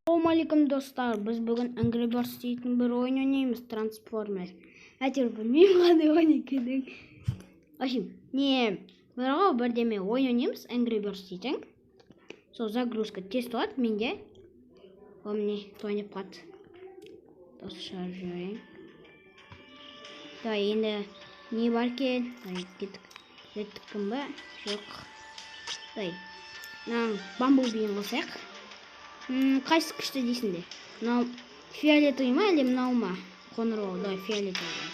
Assalomualaikum do'stlar. Biz bugun Angry Birds degan bir o'yin o'ynaymiz, Transformers. Aytib bilmayman qanday o'yin ekanini. Ashim, bir dema o'yin o'ynaymiz, Angry Birds degan. So загрузка tez qilat menga. Omni to'ynab qat. To'shar. Da endi ne barkin? Ketdikmi? Yo'q. Day. Bumblebee qilsak. Qaysi qishda deysinde? Fioletoviy mi, или mnavmi? Qo'nirov, da fioletoviy.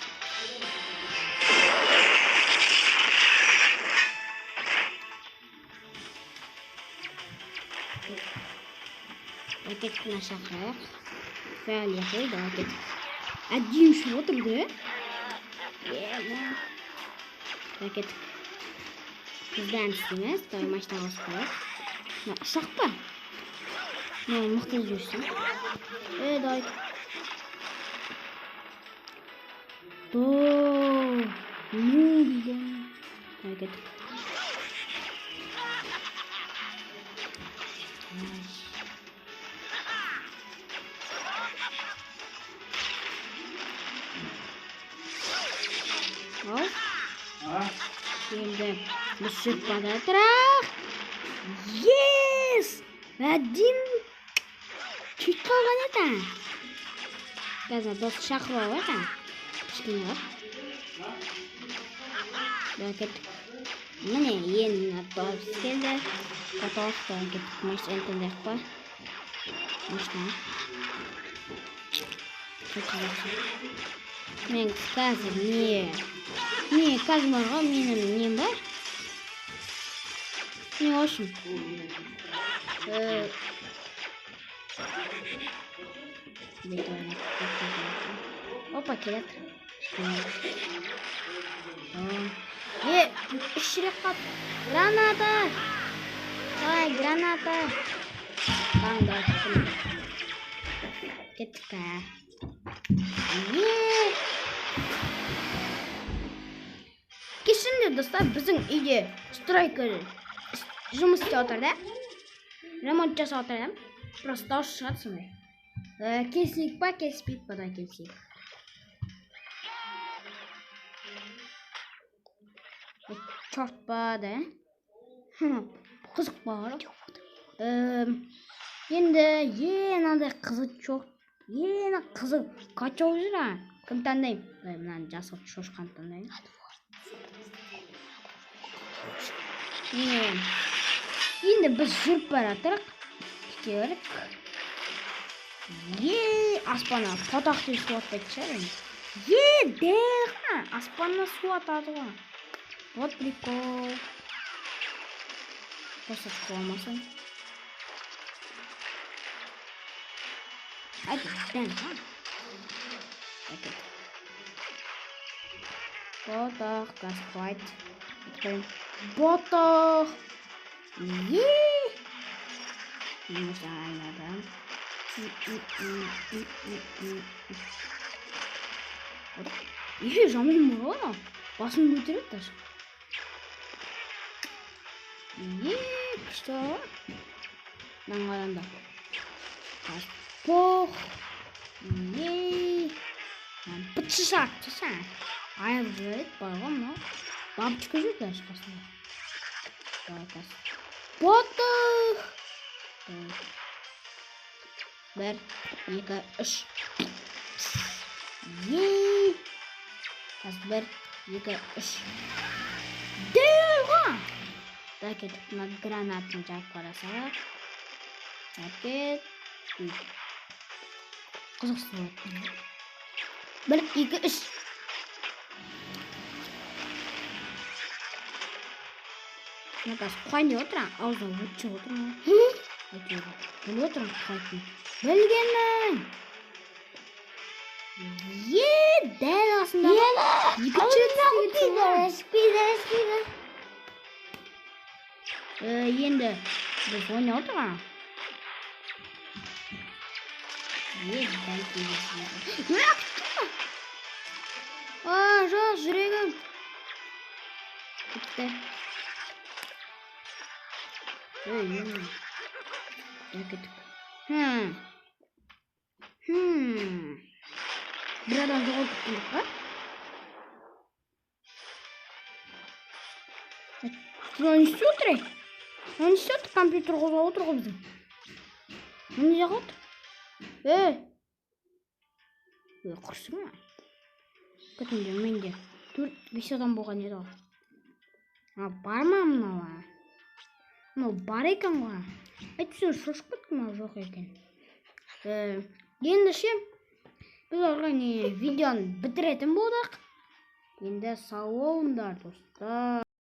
Ketdik nashaqqa. Fioletoviy, da ketdik. Adiyim shu o'tirdi. Ketdik. Bizdan istaymiz, da mashina olib. Shaqqa. Muhtaç diyorsun. Day. Hareket. Şimdi bir sürü patates. Yes! Verdim. Küt qalgan ekan. Gaza do'st shaqirib ekan. Kichkina. Yo'q. Mana endi to'g'ri keldi. Fotoqda ketmoq internet qo'y. Mashina. Men hozir ne kazmarga mening nem bor? Ne oshim? Опа, келет. Шрек граната. Ой, граната. Кандай. Ketdik. Şimdi dostlar bizim uyga striker жұмыс істеп отыр да. Ремонт жасап отыр. Просто дауыс шығады сондай. Келсек па, келіспейік па да келсек. Чорт па да. Қызық бар. Енді андай қызық жоқ. Қызық қачау жүр. Кім таңдайым? Мынаны жасап шошқан таңдайым. Енді біз жүріп бара жатырық. Кетелік. Аспанға потақ деп су атпайды шығар. Дәл аспанға су атады ғой. Вот прикол. Қосып қоламасын. Айты, дән. Потақ, газ қойд. Потақ. Немесе айнадан. Жаман бар ғой. Басын көтереді даже. Күшті ғой. Наңғадан да. Поқ. Бітшішак. Аяқ жүреді бар ғой мұна. Бабочка жүрді даже қасында. Потық. 1, 2, 3. Қазір 1, 2, 3. Дәл ғой. Да кетіп, гранатын жағып қарасақ. Әкет. Қызықсыз болады. 1, 2, 3. Наказ қойны отырам, аузына өтші отырам. Бұл отырам қойсын. Білгенмін. Дәл асында. Спиді. Енді біз ойна отырам. Дәл кезесін. Жоқ, жүрегім. Кетті. Bir adam жоғалтып келдік па? Он не істеп отыр, ей? Он не істеп отыр, компьютер қозғап отыр ғой біздің. Он не жағып отыр? Құрсын ма? Көтінде менде 4-5 адам болған еді ғой. Бар ма мынау? Мынау бар екен ғой. Әйтпесе шошып кеттім, мынау жоқ екен. Енді ше, біз орған видеоны бітіретін болдық. Енді сау болыңдар, достар.